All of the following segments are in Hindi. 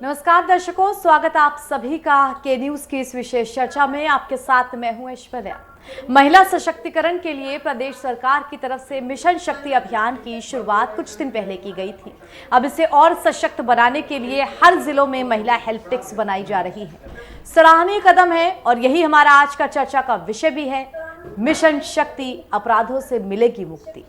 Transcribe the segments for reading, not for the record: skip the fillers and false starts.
नमस्कार दर्शकों, स्वागत आप सभी का के न्यूज की इस विशेष चर्चा में। आपके साथ मैं हूं ऐश्वर्या। महिला सशक्तिकरण के लिए प्रदेश सरकार की तरफ से मिशन शक्ति अभियान की शुरुआत कुछ दिन पहले की गई थी। अब इसे और सशक्त बनाने के लिए हर जिलों में महिला हेल्प डेस्क बनाई जा रही है। सराहनीय कदम है और यही हमारा आज का चर्चा का विषय भी है। मिशन शक्ति, अपराधों से मिलेगी मुक्ति।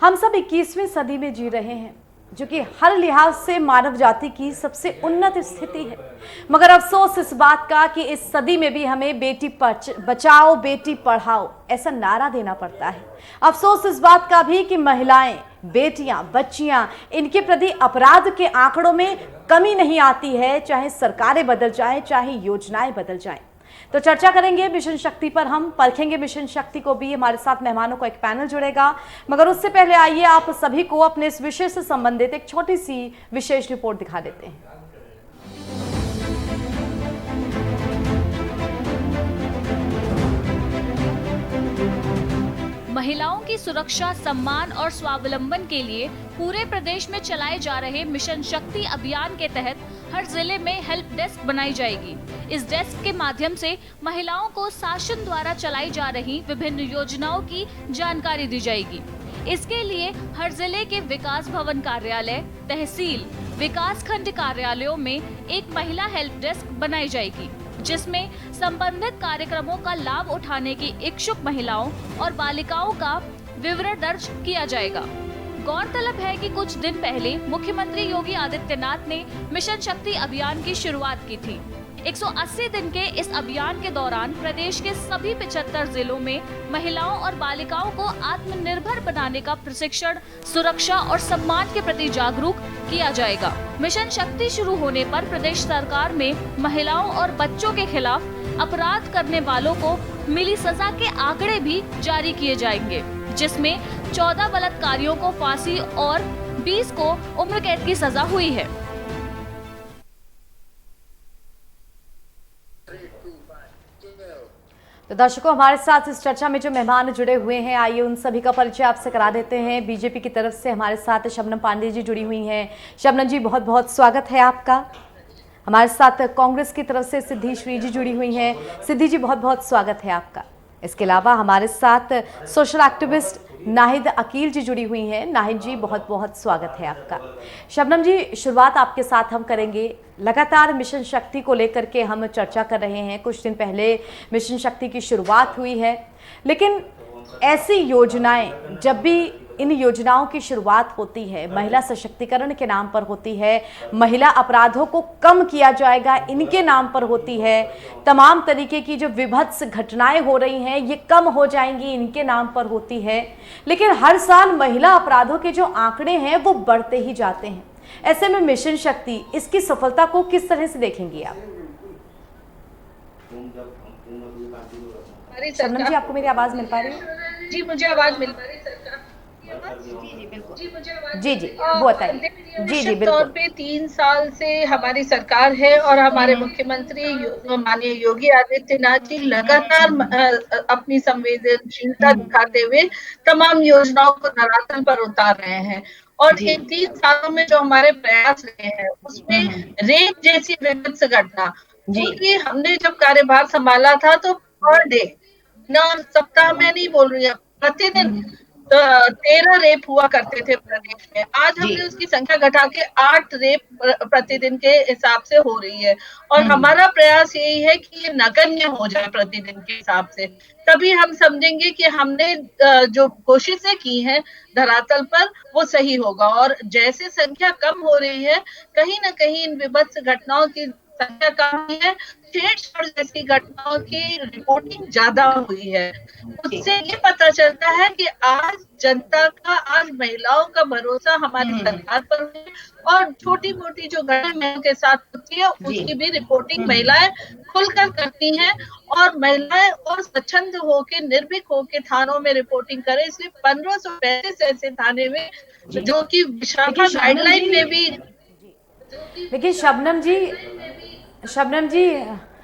हम सब 21वीं सदी में जी रहे हैं, जो कि हर लिहाज से मानव जाति की सबसे उन्नत स्थिति है। मगर अफसोस इस बात का कि इस सदी में भी हमें बेटी बचाओ बेटी पढ़ाओ ऐसा नारा देना पड़ता है। अफसोस इस बात का भी कि महिलाएं, बेटियां, बच्चियां, इनके प्रति अपराध के आंकड़ों में कमी नहीं आती है, चाहे सरकारें बदल जाएं, चाहे योजनाएं बदल जाएं। तो चर्चा करेंगे मिशन शक्ति पर, हम परखेंगे मिशन शक्ति को भी। हमारे साथ मेहमानों का एक पैनल जुड़ेगा, मगर उससे पहले आइए आप सभी को अपने इस विषय से संबंधित एक छोटी सी विशेष रिपोर्ट दिखा देते हैं। महिलाओं की सुरक्षा, सम्मान और स्वावलंबन के लिए पूरे प्रदेश में चलाए जा रहे मिशन शक्ति अभियान के तहत हर जिले में हेल्प डेस्क बनाई जाएगी। इस डेस्क के माध्यम से महिलाओं को शासन द्वारा चलाई जा रही विभिन्न योजनाओं की जानकारी दी जाएगी। इसके लिए हर जिले के विकास भवन कार्यालय, तहसील, विकास खंड कार्यालयों में एक महिला हेल्प डेस्क बनाई जाएगी, जिसमें संबंधित कार्यक्रमों का लाभ उठाने की इच्छुक महिलाओं और बालिकाओं का विवरण दर्ज किया जाएगा। गौरतलब है कि कुछ दिन पहले मुख्यमंत्री योगी आदित्यनाथ ने मिशन शक्ति अभियान की शुरुआत की थी। 180 दिन के इस अभियान के दौरान प्रदेश के सभी 75 जिलों में महिलाओं और बालिकाओं को आत्मनिर्भर बनाने का प्रशिक्षण, सुरक्षा और सम्मान के प्रति जागरूक किया जाएगा। मिशन शक्ति शुरू होने पर प्रदेश सरकार में महिलाओं और बच्चों के खिलाफ अपराध करने वालों को मिली सजा के आंकड़े भी जारी किए जाएंगे, जिसमें 14 बलात्कारियों को फांसी और 20 को उम्र कैद की सजा हुई है। तो दर्शकों, हमारे साथ इस चर्चा में जो मेहमान जुड़े हुए हैं, आइए उन सभी का परिचय आपसे करा देते हैं। बीजेपी की तरफ से हमारे साथ शबनम पांडे जी जुड़ी हुई हैं। शबनम जी, बहुत बहुत स्वागत है आपका। हमारे साथ कांग्रेस की तरफ से सिद्धि श्री जी जुड़ी हुई हैं। सिद्धि जी, बहुत बहुत स्वागत है आपका। इसके अलावा हमारे साथ सोशल एक्टिविस्ट नाहिद अकील जी जुड़ी हुई हैं। नाहिद जी, बहुत बहुत स्वागत है आपका। शबनम जी, शुरुआत आपके साथ हम करेंगे। लगातार मिशन शक्ति को लेकर के हम चर्चा कर रहे हैं। कुछ दिन पहले मिशन शक्ति की शुरुआत हुई है, लेकिन ऐसी योजनाएं, जब भी इन योजनाओं की शुरुआत होती है, महिला सशक्तिकरण के नाम पर होती है, महिला अपराधों को कम किया जाएगा इनके नाम पर होती है, तमाम तरीके की जो विभत्स घटनाएं हो रही हैं ये कम हो जाएंगी इनके नाम पर होती है, लेकिन हर साल महिला अपराधों के जो आंकड़े हैं वो बढ़ते ही जाते हैं। ऐसे में मिशन शक्ति, इसकी सफलता को किस तरह से देखेंगी आप? शबनम जी, आपको मेरी आवाज मिल पा रही है? जी, मुझे आवाज मिल पा रही है। जी जी, वो बताइए। जी जी, बिल्कुल। तौर पे 3 साल से हमारी सरकार है और हमारे मुख्यमंत्री माननीय योगी आदित्यनाथ जी लगातार अपनी संवेदनशीलता दिखाते हुए तमाम योजनाओं को धरातल पर उतार रहे हैं। और इन 3 सालों में जो हमारे प्रयास रहे हैं उसमें रेप जैसी विभत्स घटना, क्योंकि हमने जब कार्यभार संभाला था तो पर डे, ना सप्ताह में नहीं बोल रही, प्रतिदिन 13 रेप हुआ करते थे प्रदेश में। आज हमने उसकी संख्या घटा के 8 रेप प्रतिदिन के हिसाब से हो रही है। और हमारा प्रयास यही है कि ये नगण्य हो जाए प्रतिदिन के हिसाब से, तभी हम समझेंगे कि हमने जो कोशिशें की हैं धरातल पर वो सही होगा। और जैसे संख्या कम हो रही है, कहीं ना कहीं इन विभत्स घटनाओं की संख्या कम है, छेड़छाड़ जैसी घटनाओं की रिपोर्टिंग ज्यादा हुई है। उससे ये पता चलता है कि आज जनता का, आज महिलाओं का भरोसा हमारी सरकार पर है, और छोटी मोटी जो घटनाओं के साथ होती है उसकी भी रिपोर्टिंग महिलाएं खुलकर करती हैं, और महिलाएं और स्वच्छंद होके, निर्भीक होके थानों में रिपोर्टिंग करें। इसलिए 1535 ऐसे थाने में जो कि विशाखा गाइडलाइन में भी। देखिए शबनम जी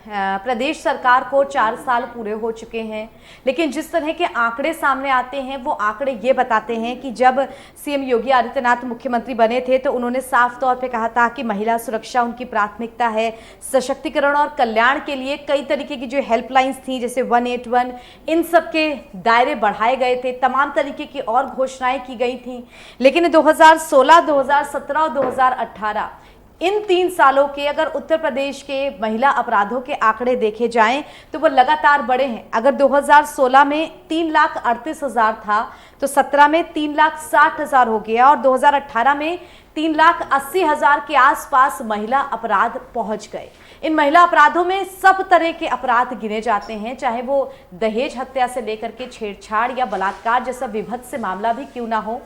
प्रदेश सरकार को 4 साल पूरे हो चुके हैं, लेकिन जिस तरह के आंकड़े सामने आते हैं वो आंकड़े ये बताते हैं कि जब सीएम योगी आदित्यनाथ मुख्यमंत्री बने थे तो उन्होंने साफ तौर पे कहा था कि महिला सुरक्षा उनकी प्राथमिकता है। सशक्तिकरण और कल्याण के लिए कई तरीके की जो हेल्पलाइंस थी, जैसे 181, इन सब के दायरे बढ़ाए गए थे, तमाम तरीके की और घोषणाएं की गई थी। लेकिन 2016, 2017 और 2018 इन 3 सालों के अगर उत्तर प्रदेश के महिला अपराधों के आंकड़े देखे जाएं तो वो लगातार बढ़े हैं। अगर 2016 में 3,38,000 था तो 17 में 3,60,000 हो गया, और 2018 में 3,80,000 के आसपास महिला अपराध पहुंच गए। इन महिला अपराधों में सब तरह के अपराध गिने जाते हैं, चाहे वो दहेज हत्या से लेकर के छेड़छाड़ या बलात्कार जैसा विभत्स मामला भी क्यों ना हो।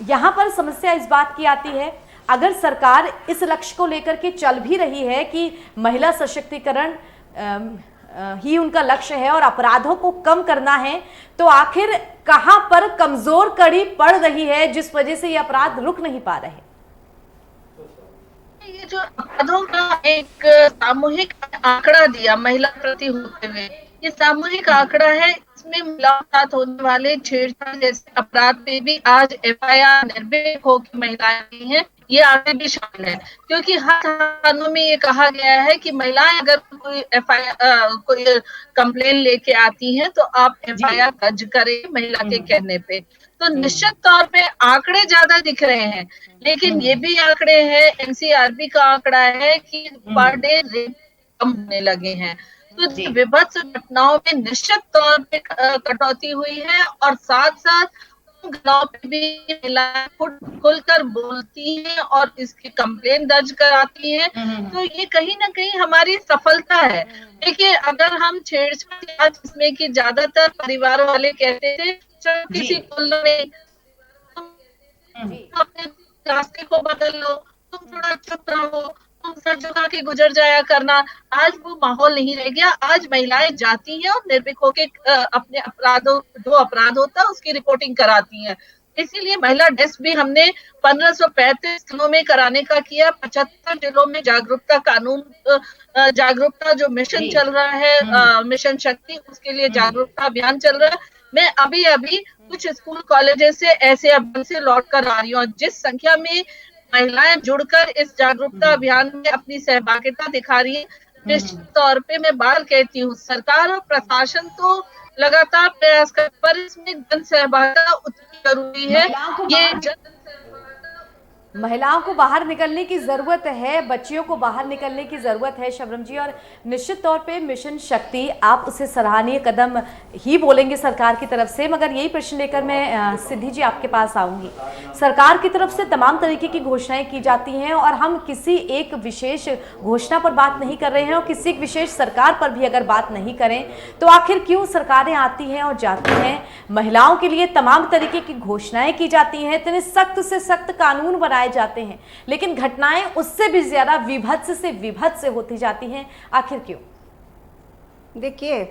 यहाँ पर समस्या इस बात की आती है, अगर सरकार इस लक्ष्य को लेकर के चल भी रही है कि महिला सशक्तिकरण ही उनका लक्ष्य है और अपराधों को कम करना है, तो आखिर कहां पर कमजोर कड़ी पड़ रही है जिस वजह से ये अपराध रुक नहीं पा रहे? ये जो अपराधों का एक सामूहिक आंकड़ा दिया महिला प्रति होते हुए, ये सामूहिक आंकड़ा है। इसमें महिलाओं के साथ होने वाले छेड़छाड़ जैसे अपराध पे भी आज FIR निर्भीक होकर महिलाएं आई हैं, ये आगे भी शामिल है। क्योंकि हर थानों में ये कहा गया है कि महिलाएं अगर कोई कोई कंप्लेन लेके आती हैं तो आप FIR दर्ज करें महिला के कहने पे। तो निश्चित तौर पे आंकड़े ज्यादा दिख रहे हैं, लेकिन ये भी आंकड़े हैं, NCRB का आंकड़ा है कि पर डे रेप कम होने लगे हैं। तो विभत्स घटनाओं में निश्चित तौर पे कटौती हुई है, और साथ साथ घटनाओं पे भी महिलाएं खुलकर बोलती हैं और इसकी कंप्लेन दर्ज कराती हैं। तो ये कहीं ना कहीं हमारी सफलता है। देखिए, अगर हम छेड़छाड़ जिसमें कि ज्यादातर परिवार वाले कहते थे चलो किसी तुलना में तुम अपने रास्ते को बदल लो, तुम थोड़ा चुप रहो, तुम सर झुका के गुजर जाया करना, आज वो माहौल नहीं रह गया। आज महिलाएं जाती हैं और निर्भीक होके अपने अपराधों, जो अपराध होता है उसकी रिपोर्टिंग कराती हैं। इसीलिए महिला डेस्क भी हमने 1535 जिलों में कराने का किया। 75 जिलों में जागरूकता कानून, जागरूकता जो मिशन चल रहा है, मिशन शक्ति, उसके लिए जागरूकता अभियान चल रहा है। मैं अभी कुछ स्कूल कॉलेजेस से ऐसे अभियान से लौट कर आ रही हूँ। जिस संख्या में महिलाएं जुड़कर इस जागरूकता अभियान में अपनी सहभागिता दिखा रही है, निश्चित तौर पे मैं बार कहती हूँ, सरकार और प्रशासन तो लगातार प्रयास कर, पर इसमें जन सहभागिता उतनी जरूरी है। ये महिलाओं को बाहर निकलने की ज़रूरत है, बच्चियों को बाहर निकलने की ज़रूरत है शबनम जी, और निश्चित तौर पे मिशन शक्ति आप उसे सराहनीय कदम ही बोलेंगे सरकार की तरफ से। मगर यही प्रश्न लेकर मैं सिद्धि जी आपके पास आऊँगी। सरकार की तरफ से तमाम तरीके की घोषणाएं की जाती हैं और हम किसी एक विशेष घोषणा पर बात नहीं कर रहे हैं, और किसी एक विशेष सरकार पर भी अगर बात नहीं करें तो आखिर क्यों सरकारें आती हैं और जाती हैं, महिलाओं के लिए तमाम तरीके की घोषणाएँ की जाती हैं, इतने सख्त से सख्त कानून बनाए जाते हैं, लेकिन घटनाएं उससे भी ज्यादा विभत्स से विभत्स होती जाती हैं, आखिर क्यों? देखिए,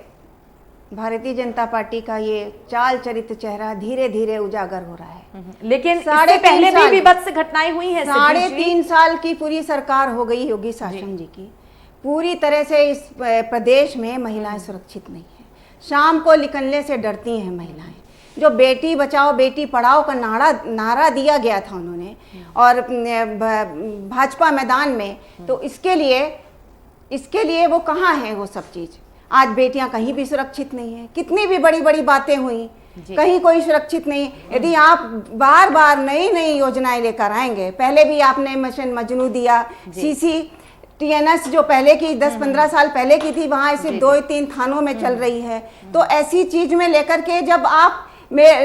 भारतीय जनता पार्टी का ये चाल चरित्र चेहरा धीरे धीरे उजागर हो रहा है, लेकिन इससे पहले भी विभत्स घटनाएं हुई हैं। 3.5 साल की पूरी सरकार हो गई योगी शासन जी की, पूरी तरह से इस प्रदेश में महिलाएं सुरक्षित नहीं है। शाम को निकलने से डरती हैं महिलाएं। जो बेटी बचाओ बेटी पढ़ाओ का नारा दिया गया था उन्होंने, और भाजपा मैदान में, तो इसके लिए वो कहाँ है वो सब चीज़? आज बेटियां कहीं भी सुरक्षित नहीं है। कितनी भी बड़ी बड़ी बातें हुई, कहीं कोई सुरक्षित नहीं। यदि आप बार बार नई नई योजनाएं लेकर आएंगे, पहले भी आपने मिशन मजनू दिया, CCTNS जो पहले की 10-15 साल पहले की थी, वहाँ सिर्फ 2-3 थानों में चल रही है। तो ऐसी चीज में लेकर के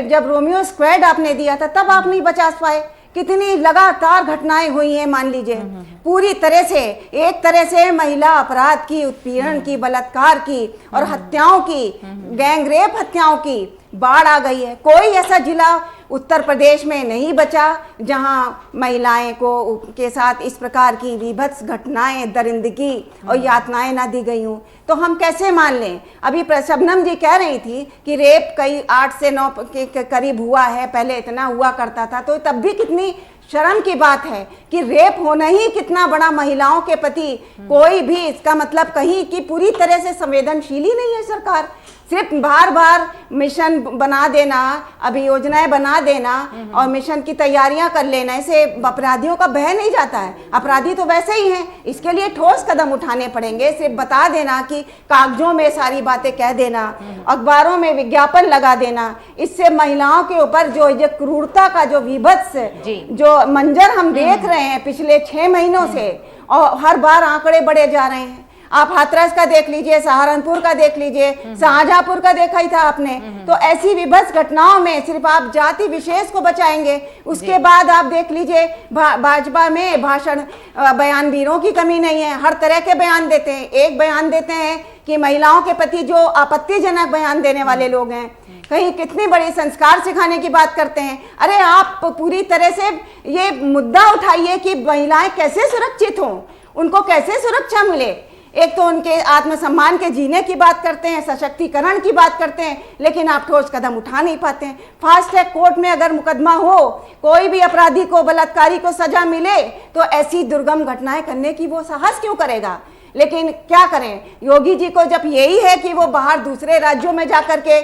जब रोमियो स्क्वाड आपने दिया था तब आप नहीं बचा पाए, कितनी लगातार घटनाएं हुई हैं, मान लीजिए पूरी तरह से, एक तरह से महिला अपराध की, उत्पीड़न की, बलात्कार की और हत्याओं की, गैंग रेप हत्याओं की बाढ़ आ गई है। कोई ऐसा जिला उत्तर प्रदेश में नहीं बचा जहां महिलाएं को के साथ इस प्रकार की विभत्स घटनाएं, दरिंदगी और यातनाएं ना दी गई हूं। तो हम कैसे मान लें? अभी शबनम जी कह रही थी कि रेप कई 8 से 9 के करीब हुआ है, पहले इतना हुआ करता था, तो तब भी कितनी शर्म की बात है कि रेप होना ही कितना बड़ा महिलाओं के प्रति, कोई भी इसका मतलब कहीं कि पूरी तरह से संवेदनशील ही नहीं है सरकार। सिर्फ बार बार मिशन बना देना, अभी योजनाएं बना देना और मिशन की तैयारियां कर लेना, इसे अपराधियों का बह नहीं जाता है। अपराधी तो वैसे ही हैं, इसके लिए ठोस कदम उठाने पड़ेंगे। सिर्फ बता देना कि कागजों में सारी बातें कह देना, अखबारों में विज्ञापन लगा देना, इससे महिलाओं के ऊपर जो ये क्रूरता का जो विभत्स जो मंजर हम देख रहे हैं पिछले 6 महीनों से, और हर बार आंकड़े बढ़े जा रहे हैं। आप हाथरस का देख लीजिए, सहारनपुर का देख लीजिए, शाहजहांपुर का देखा ही था आपने। तो ऐसी विभत्स घटनाओं में सिर्फ आप जाति विशेष को बचाएंगे, उसके बाद आप देख लीजिए भाजपा में भाषण बयानवीरों की कमी नहीं है, हर तरह के बयान देते हैं। एक बयान देते हैं कि महिलाओं के प्रति जो आपत्तिजनक बयान देने वाले लोग हैं, कहीं कितनी बड़ी संस्कार सिखाने की बात करते हैं। अरे आप पूरी तरह से ये मुद्दा उठाइए कि महिलाएं कैसे सुरक्षित हों, उनको कैसे सुरक्षा मिले। एक तो उनके आत्मसम्मान के जीने की बात करते हैं, सशक्तिकरण की बात करते हैं, लेकिन आप ठोस कदम उठा नहीं पाते हैं। फास्ट ट्रैक कोर्ट में अगर मुकदमा हो, कोई भी अपराधी को, बलात्कारी को सजा मिले, तो ऐसी दुर्गम घटनाएं करने की वो साहस क्यों करेगा? लेकिन क्या करें, योगी जी को जब यही है कि वो बाहर दूसरे राज्यों में जाकर के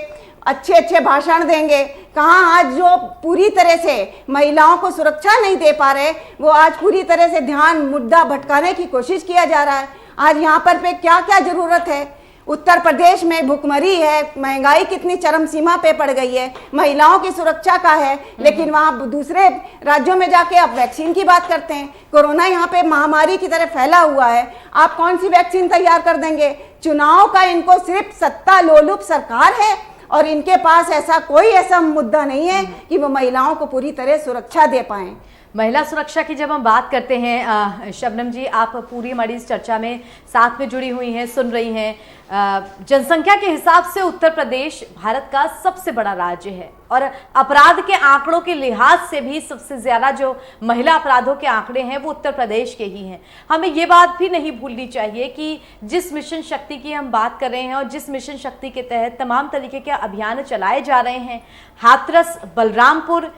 अच्छे अच्छे भाषण देंगे, कहाँ आज जो पूरी तरह से महिलाओं को सुरक्षा नहीं दे पा रहे, वो आज पूरी तरह से ध्यान मुद्दा भटकाने की कोशिश किया जा रहा है। आज यहाँ पर पे क्या क्या जरूरत है? उत्तर प्रदेश में भुखमरी है, महंगाई कितनी चरम सीमा पे पड़ गई है, महिलाओं की सुरक्षा का है, लेकिन वहाँ दूसरे राज्यों में जाके आप वैक्सीन की बात करते हैं। कोरोना यहाँ पे महामारी की तरह फैला हुआ है, आप कौन सी वैक्सीन तैयार कर देंगे? चुनाव का इनको सिर्फ सत्ता लोलुप सरकार है और इनके पास ऐसा कोई ऐसा मुद्दा नहीं है कि वो महिलाओं को पूरी तरह सुरक्षा दे पाएं। महिला सुरक्षा की जब हम बात करते हैं, शबनम जी आप पूरी हमारी इस चर्चा में साथ में जुड़ी हुई हैं, सुन रही हैं। जनसंख्या के हिसाब से उत्तर प्रदेश भारत का सबसे बड़ा राज्य है और अपराध के आंकड़ों के लिहाज से भी सबसे ज़्यादा जो महिला अपराधों के आंकड़े हैं वो उत्तर प्रदेश के ही हैं। हमें ये बात भी नहीं भूलनी चाहिए कि जिस मिशन शक्ति की हम बात कर रहे हैं और जिस मिशन शक्ति के तहत तमाम तरीके के अभियान चलाए जा रहे हैं, हाथरस, बलरामपुर,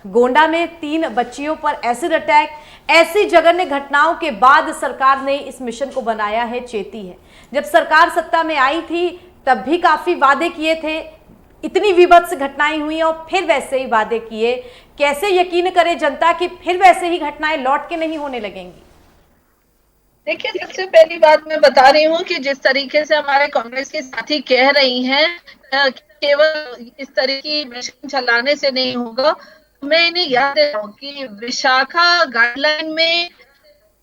गोंडा में 3 बच्चियों पर एसिड अटैक, ऐसी जघन्य घटनाओं के बाद सरकार ने इस मिशन को बनाया है चेती है। जब सरकार सत्ता में आई थी तब भी काफी वादे किए थे, इतनी विभत्स घटनाएं हुई और फिर वैसे ही वादे किए। कैसे यकीन करे जनता कि फिर वैसे ही घटनाएं लौट के नहीं होने लगेंगी? देखिए, सबसे पहली बात मैं बता रही हूँ कि जिस तरीके से हमारे कांग्रेस के साथी कह रही हैं केवल इस तरह की मिशन चलाने से नहीं होगा। मैं इन्हें याद दे रहा हूँ कि विशाखा गाइडलाइन में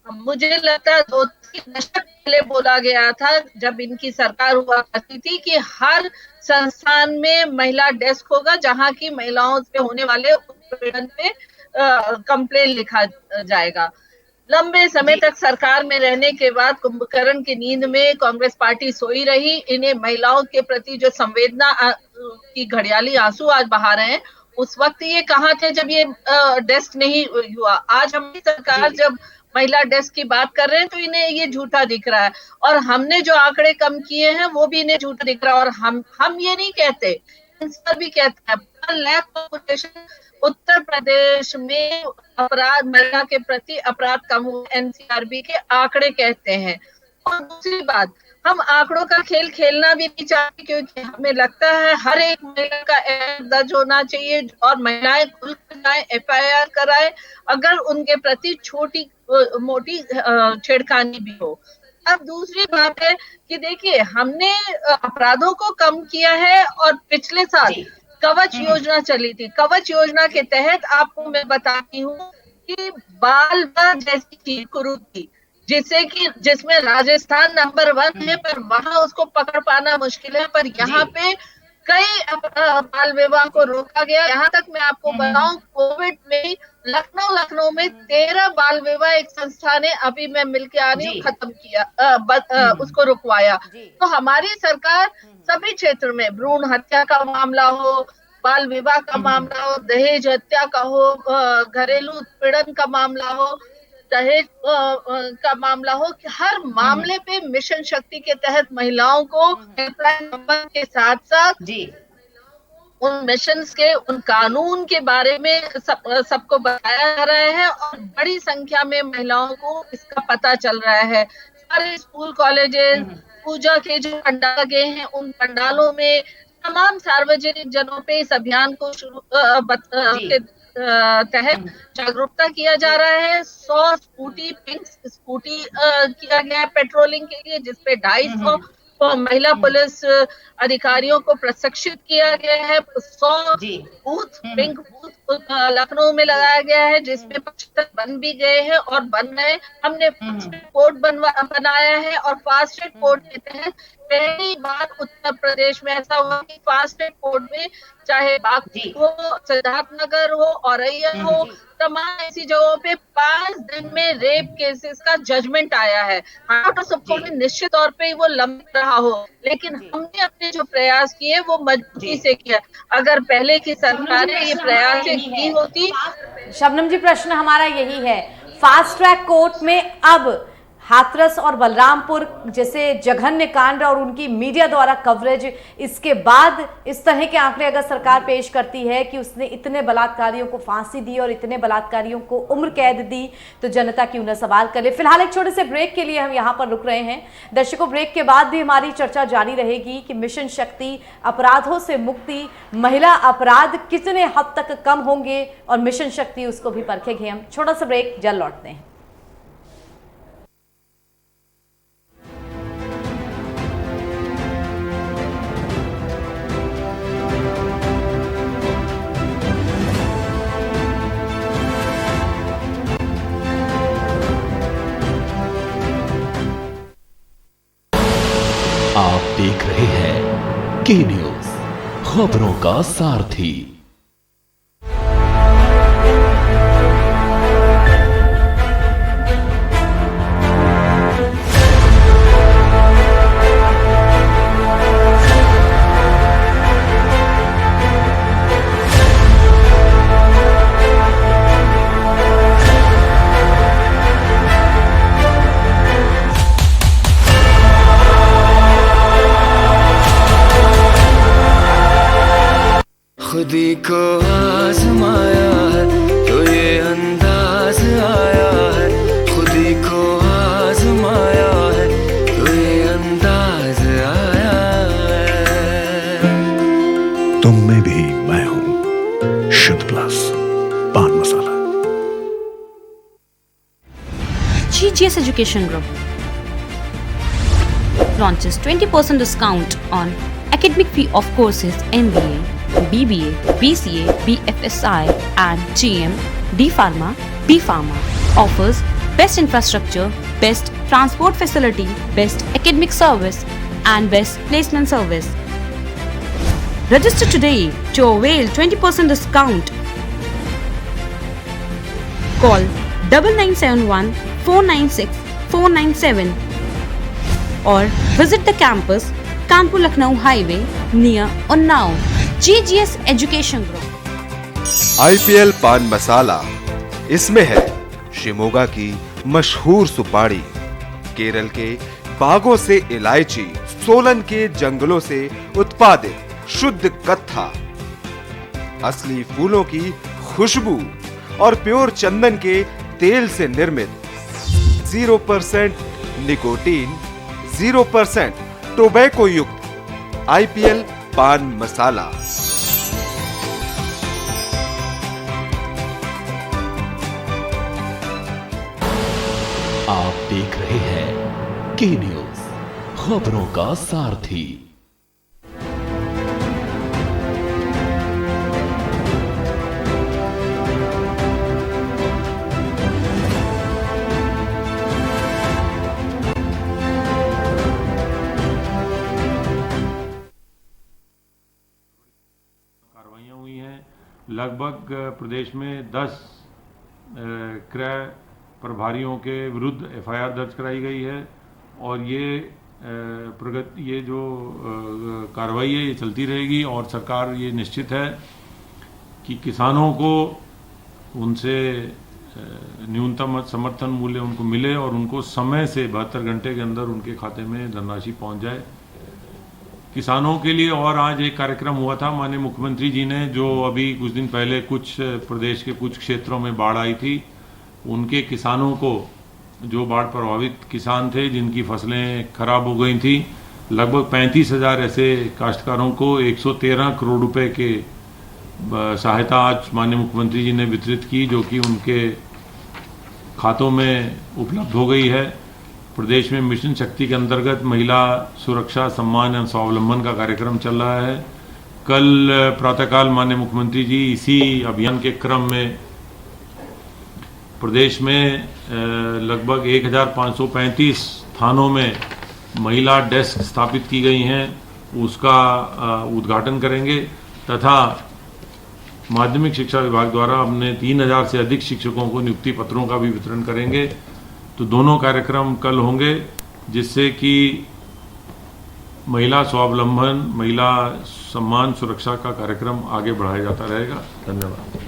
मुझे लगता है 2-3 दशक पहले बोला गया था, जब इनकी सरकार हुआ करती थी, कि हर संस्थान में महिला डेस्क होगा जहां की महिलाओं पे होने वाले उत्पीड़न पे कंप्लेन लिखा जाएगा। लंबे समय तक सरकार में रहने के बाद कुंभकर्ण की नींद में कांग्रेस पार्टी सोई रही। इन्हें महिलाओं के प्रति जो संवेदना की घड़ियाली आंसू आज बहा रहे हैं, उस वक्त ये कहाँ थे जब ये डेस्क नहीं हुआ। आज हमारी सरकार जब महिला डेस्क की बात कर रहे हैं तो इन्हें ये झूठा दिख रहा है, और हमने जो आंकड़े कम किए हैं वो भी इन्हें झूठा दिख रहा है। और हम ये नहीं कहते, इंस्पर भी कहते हैं, पर लैक पॉपुलेशन उत्तर प्रदेश में अपराध, महिला के प्रति अपराध कम हुए, एनसीआरबी के आंकड़े कहते हैं। और दूसरी बात, हम आंकड़ों का खेल खेलना भी नहीं चाहते, क्योंकि हमें लगता है हर एक महिला का एफ दर्ज होना चाहिए और महिलाएं खुलकर जाएं, एफआईआर कराएं अगर उनके प्रति छोटी मोटी छेड़खानी भी हो। अब दूसरी बात है कि देखिए, हमने अपराधों को कम किया है, और पिछले साल कवच योजना चली थी। कवच योजना के तहत आपको मैं बताती हूँ कि बाल विवाह जैसी चीज कुरीति, जिसमें राजस्थान नंबर 1 है, पर वहां उसको पकड़ पाना मुश्किल है, पर यहाँ पे कई बाल विवाह को रोका गया। यहाँ तक मैं आपको बताऊं, कोविड में लखनऊ में 13 बाल विवाह एक संस्था ने, अभी मैं मिलके आ रही हूँ, खत्म किया, उसको रुकवाया। तो हमारी सरकार सभी क्षेत्र में, भ्रूण हत्या का मामला हो, बाल विवाह का मामला हो, दहेज हत्या का हो, घरेलू उत्पीड़न का मामला हो, दहेज का मामला हो, कि हर मामले पे मिशन शक्ति के तहत महिलाओं को हेल्पलाइन नंबर के साथ साथ उन मिशंस के, उन कानून के बारे में सबको बताया जा रहा है, और बड़ी संख्या में महिलाओं को इसका पता चल रहा है। सारे स्कूल कॉलेजेस, पूजा के जो पंडाल गए हैं, उन पंडालों में, तमाम सार्वजनिक जगहों पे इस अभियान को के तहत जागरूकता किया जा रहा है। 100 पिंक स्कूटी किया गया है पेट्रोलिंग के लिए, जिसपे 250 महिला पुलिस अधिकारियों को प्रशिक्षित किया गया है। 100 बूथ, पिंक बूथ लखनऊ में लगाया गया है, जिसमें 75 बन भी गए हैं और बन रहे। हमने फास्ट ट्रैक कोर्ट बनाया है, और फास्ट ट्रैक कोर्ट के तहत पहली बार उत्तर प्रदेश में ऐसा हुआ कि फास्ट ट्रैक कोर्ट में, चाहे बागपत हो, सिद्धार्थनगर हो, औरैया हो, तमाम ऐसी जगहों पे 5 दिन में रेप केसेस का जजमेंट आया है। तो सबको निश्चित तौर पे वो लंबित रहा हो, लेकिन हमने अपने जो प्रयास किए वो मजबूती से किया। अगर पहले की सरकार ने ये प्रयास की होती। शबनम जी, प्रश्न हमारा यही है, फास्ट ट्रैक कोर्ट में अब हाथरस और बलरामपुर जैसे जघन्य कांड और उनकी मीडिया द्वारा कवरेज, इसके बाद इस तरह के आंकड़े अगर सरकार पेश करती है कि उसने इतने बलात्कारियों को फांसी दी और इतने बलात्कारियों को उम्र कैद दी, तो जनता क्यों न सवाल करे। फिलहाल एक छोटे से ब्रेक के लिए हम यहाँ पर रुक रहे हैं। दर्शकों, ब्रेक के बाद भी हमारी चर्चा जारी रहेगी कि मिशन शक्ति, अपराधों से मुक्ति, महिला अपराध कितने हद तक कम होंगे, और मिशन शक्ति उसको भी परखेंगे हम। छोटा सा ब्रेक, जल्द लौटते हैं। आप देख रहे हैं के न्यूज, खबरों का सारथी। खुदी को आजमाया है तो ये अंदाज आया है, खुदी को आजमाया है तो ये अंदाज आया है। तुम में भी मैं हूं, शुद्ध प्लस पान मसाला। GGS Education Group launches 20% discount on academic fee of courses MBA, BBA, BCA, BFSI and GM, D Pharma, B Pharma. Offers best infrastructure, best transport facility, best academic service and best placement service. Register today to avail 20% discount. Call 9971 496 497 or visit the campus Kanpur Lucknow Highway near Unnao. GGS Education Group. IPL पान मसाला, इसमें है शिमोगा की मशहूर सुपारी, केरल के बागों से इलायची, सोलन के जंगलों से उत्पादित शुद्ध कत्था, असली फूलों की खुशबू और प्योर चंदन के तेल से निर्मित 0% निकोटीन, 0% टोबैको युक्त IPL पान मसाला। आप देख रहे हैं के न्यूज, खबरों का सारथी। लगभग प्रदेश में 10 क्रय प्रभारियों के विरुद्ध एफआईआर दर्ज कराई गई है और ये जो कार्रवाई है ये चलती रहेगी और सरकार ये निश्चित है कि किसानों को उनसे न्यूनतम समर्थन मूल्य उनको मिले और उनको समय से 72 घंटे के अंदर उनके खाते में धनराशि पहुंच जाए। किसानों के लिए और आज एक कार्यक्रम हुआ था, माननीय मुख्यमंत्री जी ने, जो अभी कुछ दिन पहले कुछ प्रदेश के कुछ क्षेत्रों में बाढ़ आई थी, उनके किसानों को, जो बाढ़ प्रभावित किसान थे जिनकी फसलें खराब हो गई थी, लगभग 35,000 ऐसे काश्तकारों को 113 करोड़ रुपए के सहायता आज माननीय मुख्यमंत्री जी ने वितरित की, जो कि उनके खातों में उपलब्ध हो गई है। प्रदेश में मिशन शक्ति के अंतर्गत महिला सुरक्षा, सम्मान एवं स्वावलंबन का कार्यक्रम चल रहा है। कल प्रातःकाल माननीय मुख्यमंत्री जी इसी अभियान के क्रम में प्रदेश में लगभग 1535 थानों में महिला डेस्क स्थापित की गई हैं, उसका उद्घाटन करेंगे तथा माध्यमिक शिक्षा विभाग द्वारा हमने 3000 से अधिक शिक्षकों को नियुक्ति पत्रों का भी वितरण करेंगे। तो दोनों कार्यक्रम कल होंगे, जिससे कि महिला स्वावलंबन, महिला सम्मान सुरक्षा का कार्यक्रम आगे बढ़ाया जाता रहेगा। धन्यवाद।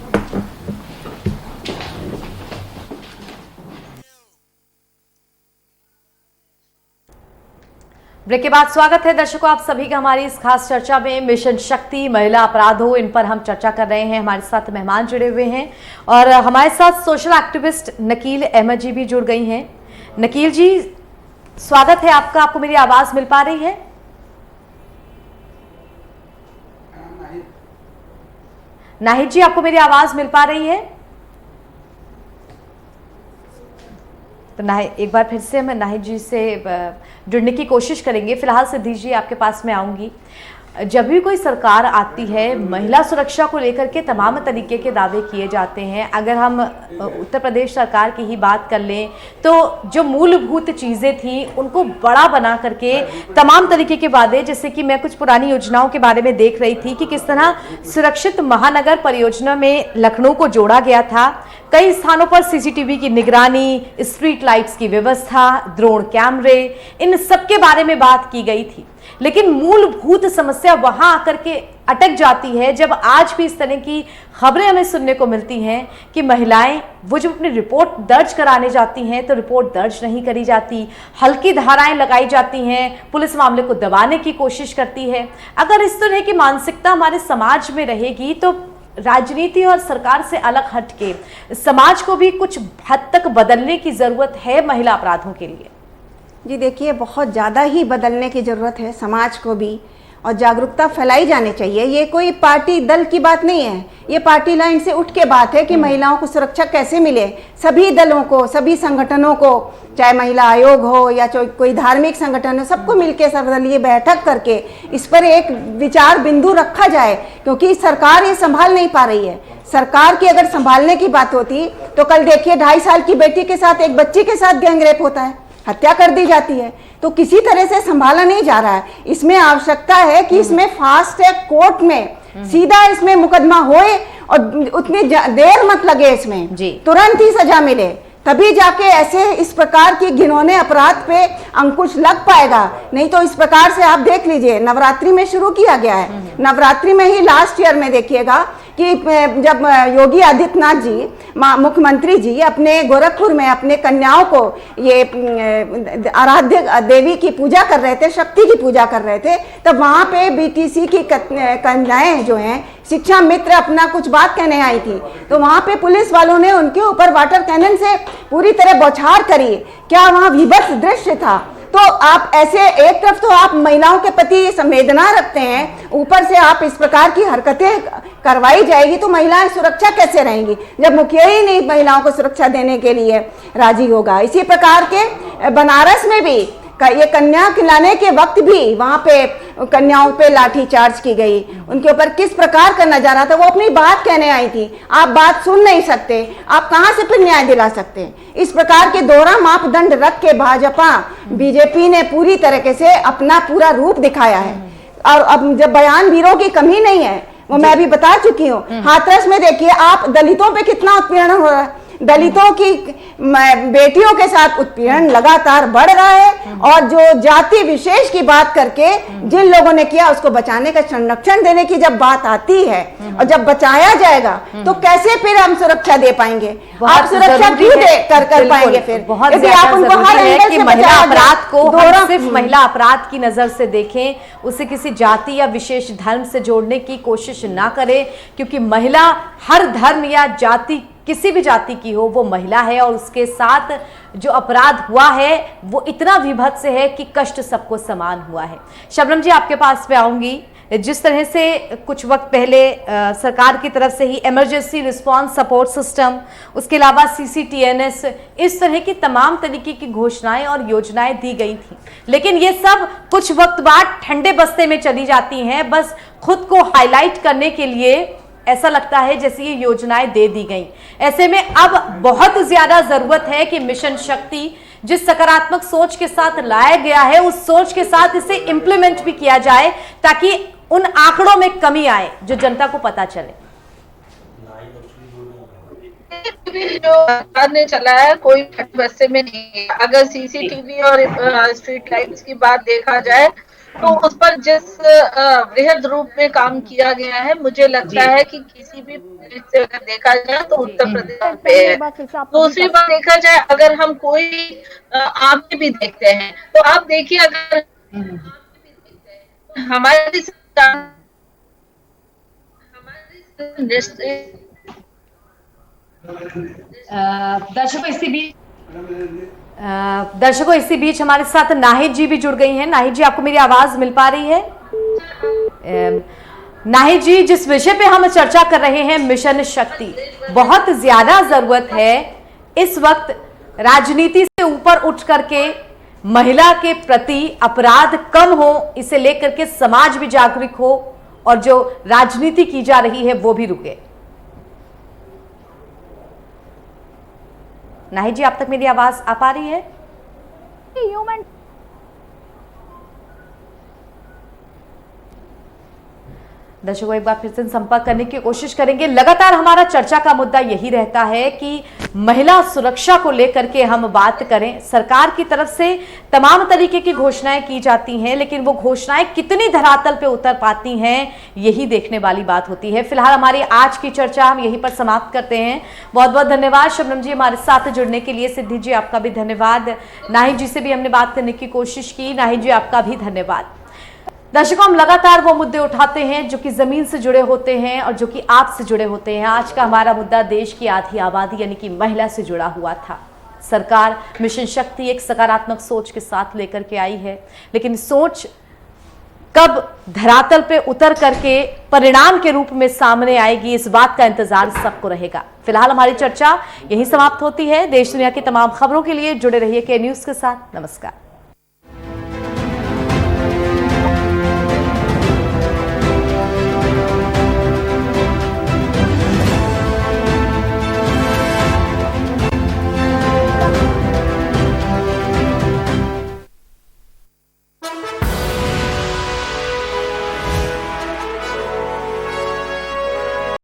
ब्रेक के बाद स्वागत है दर्शकों आप सभी का हमारी इस खास चर्चा में। मिशन शक्ति, महिला अपराधों, इन पर हम चर्चा कर रहे हैं। हमारे साथ मेहमान जुड़े हुए हैं और हमारे साथ सोशल एक्टिविस्ट नकील अहमद जी भी जुड़ गई हैं। नकील जी, स्वागत है आपका। आपको मेरी आवाज मिल पा रही है? नाहिद जी, आपको मेरी आवाज मिल पा रही है? तो एक बार फिर से मैं नाहिद जी से जुड़ने की कोशिश करेंगे। फिलहाल सिद्धि जी आपके पास में आऊंगी। जब भी कोई सरकार आती है, महिला सुरक्षा को लेकर के तमाम तरीके के दावे किए जाते हैं। अगर हम उत्तर प्रदेश सरकार की ही बात कर लें तो जो मूलभूत चीज़ें थी उनको बड़ा बना करके तमाम तरीके के वादे, जैसे कि मैं कुछ पुरानी योजनाओं के बारे में देख रही थी कि किस तरह सुरक्षित महानगर परियोजना में लखनऊ को जोड़ा गया था। कई स्थानों पर सीसीटीवी की निगरानी, स्ट्रीट लाइट्स की व्यवस्था, ड्रोन कैमरे, इन सब के बारे में बात की गई थी। लेकिन मूलभूत समस्या वहां आकर के अटक जाती है जब आज भी इस तरह की खबरें हमें सुनने को मिलती हैं कि महिलाएं वो जब अपनी रिपोर्ट दर्ज कराने जाती हैं तो रिपोर्ट दर्ज नहीं करी जाती, हल्की धाराएं लगाई जाती हैं, पुलिस मामले को दबाने की कोशिश करती है। अगर इस तरह की मानसिकता हमारे समाज में रहेगी तो राजनीति और सरकार से अलग हटके समाज को भी कुछ हद तक बदलने की जरूरत है महिला अपराधों के लिए। जी देखिए, बहुत ज़्यादा ही बदलने की ज़रूरत है समाज को भी, और जागरूकता फैलाई जानी चाहिए। ये कोई पार्टी दल की बात नहीं है, ये पार्टी लाइन से उठ के बात है कि महिलाओं को सुरक्षा कैसे मिले। सभी दलों को, सभी संगठनों को, चाहे महिला आयोग हो या कोई धार्मिक संगठन हो, सबको मिलकर सर्वदलीय बैठक करके इस पर एक विचार बिंदु रखा जाए, क्योंकि सरकार ये संभाल नहीं पा रही है। सरकार की अगर संभालने की बात होती तो कल देखिए 2.5 साल की बेटी के साथ, एक बच्ची के साथ गैंगरेप होता है, हत्या कर दी जाती है। तो किसी तरह से संभाला नहीं जा रहा है। इसमें आवश्यकता है कि इसमें फास्ट ट्रैक कोर्ट में सीधा इसमें मुकदमा होए और उतनी देर मत लगे, इसमें तुरंत ही सजा मिले, तभी जाके ऐसे इस प्रकार की घिनौने अपराध पे अंकुश लग पाएगा। नहीं तो इस प्रकार से आप देख लीजिए, नवरात्रि में शुरू किया गया है, नवरात्रि में ही लास्ट ईयर में देखिएगा कि जब योगी आदित्यनाथ जी, मुख्यमंत्री जी, अपने गोरखपुर में अपने कन्याओं को ये आराध्य देवी की पूजा कर रहे थे, शक्ति की पूजा कर रहे थे, तब वहाँ पे बीटीसी की कन्याएं जो हैं, शिक्षा मित्र अपना कुछ बात कहने आई थी, तो वहाँ पे पुलिस वालों ने उनके ऊपर वाटर कैनन से पूरी तरह बौछार करी। क्या वहाँ विभत्स दृश्य था। तो आप ऐसे, एक तरफ तो आप महिलाओं के प्रति संवेदना रखते हैं, ऊपर से आप इस प्रकार की हरकतें करवाई जाएगी तो महिलाएं सुरक्षा कैसे रहेंगी, जब मुखिया ही नहीं महिलाओं को सुरक्षा देने के लिए राजी होगा। इसी प्रकार के बनारस में भी ये कन्या खिलाने के वक्त भी वहां पे कन्याओं पे लाठी चार्ज की गई, उनके ऊपर किस प्रकार का नजारा था। वो अपनी बात कहने आई थी, आप बात सुन नहीं सकते, आप कहां से फिर न्याय दिला सकते हैं। इस प्रकार के दोहरा मापदंड रख के भाजपा, बीजेपी ने पूरी तरीके से अपना पूरा रूप दिखाया है। और अब जब बयान वीरों की कमी नहीं है, वो मैं अभी बता चुकी हूँ। हाथरस में देखिए आप, दलितों पे कितना उत्पीड़न हो रहा है, दलितों की बेटियों के साथ उत्पीड़न लगातार बढ़ रहा है। और जो जाति विशेष की बात करके जिन लोगों ने किया उसको बचाने का, संरक्षण देने की जब बात आती है और जब बचाया जाएगा तो कैसे फिर हम सुरक्षा दे पाएंगे? आप सुरक्षा क्यों कर पाएंगे फिर? बहुत आप उनको हर एंगल से महिला अपराध को हम सिर्फ महिला अपराध की नजर से देखें, उसे किसी जाति या विशेष धर्म से जोड़ने की कोशिश ना करें, क्योंकि महिला हर धर्म या जाति, किसी भी जाति की हो, वो महिला है और उसके साथ जो अपराध हुआ है वो इतना विभत्स है कि कष्ट सबको समान हुआ है। शबनम जी, आपके पास पे आऊंगी। जिस तरह से कुछ वक्त पहले सरकार की तरफ से ही इमरजेंसी रिस्पांस सपोर्ट सिस्टम, उसके अलावा CCTNS, इस तरह की तमाम तरीके की घोषणाएं और योजनाएं दी गई थी, लेकिन ये सब कुछ वक्त बाद ठंडे बस्ते में चली जाती हैं, बस खुद को हाईलाइट करने के लिए। ऐसा लगता है जैसे ये योजनाएं दे दी गई। ऐसे में अब बहुत ज्यादा जरूरत है कि मिशन शक्ति जिस सकारात्मक सोच के साथ लाया गया है, उस सोच के साथ इसे इम्प्लीमेंट भी किया जाए, ताकि उन आंकड़ों में कमी आए जो जनता को पता चले। जो सरकार ने चलाया कोई बस्ते में नहीं है। अगर CCTV और स्ट्रीट लाइट्स की बात देखा जाए तो उस पर जिस वृहद रूप में काम किया गया है, मुझे लगता है कि किसी भी प्रदेश से अगर देखा जाए तो उत्तर प्रदेश पे है। दूसरी बात देखा जाए, अगर हम कोई आप भी देखते हैं तो आप देखिए, अगर हमारी दर्शकों इसी बीच हमारे साथ नाहिद जी भी जुड़ गई हैं। नाहिद जी, आपको मेरी आवाज मिल पा रही है? नाहिद जी, जिस विषय पे हम चर्चा कर रहे हैं, मिशन शक्ति, बहुत ज्यादा जरूरत है इस वक्त राजनीति से ऊपर उठ करके महिला के प्रति अपराध कम हो, इसे लेकर के समाज भी जागरूक हो और जो राजनीति की जा रही है वो भी रुके। नाहिद जी, आप तक मेरी आवाज आ पा रही है? दर्शकों, एक बार फिर से संपर्क करने की कोशिश करेंगे। लगातार हमारा चर्चा का मुद्दा यही रहता है कि महिला सुरक्षा को लेकर के हम बात करें। सरकार की तरफ से तमाम तरीके की घोषणाएं की जाती हैं, लेकिन वो घोषणाएं कितनी धरातल पे उतर पाती हैं, यही देखने वाली बात होती है। फिलहाल हमारी आज की चर्चा हम यहीं पर समाप्त करते हैं। बहुत बहुत धन्यवाद शबनम जी हमारे साथ जुड़ने के लिए। सिद्धि जी, आपका भी धन्यवाद। नाहिद जी से भी हमने बात करने की कोशिश की। नाहिद जी, आपका भी धन्यवाद। दर्शकों, हम लगातार वो मुद्दे उठाते हैं जो कि जमीन से जुड़े होते हैं और जो कि आपसे जुड़े होते हैं। आज का हमारा मुद्दा देश की आधी आबादी यानी कि महिला से जुड़ा हुआ था। सरकार मिशन शक्ति एक सकारात्मक सोच के साथ लेकर के आई है, लेकिन सोच कब धरातल पे उतर करके परिणाम के रूप में सामने आएगी, इस बात का इंतजार सबको रहेगा। फिलहाल हमारी चर्चा यहीं समाप्त होती है। देश दुनिया की तमाम खबरों के लिए जुड़े रहिए के न्यूज के साथ। नमस्कार।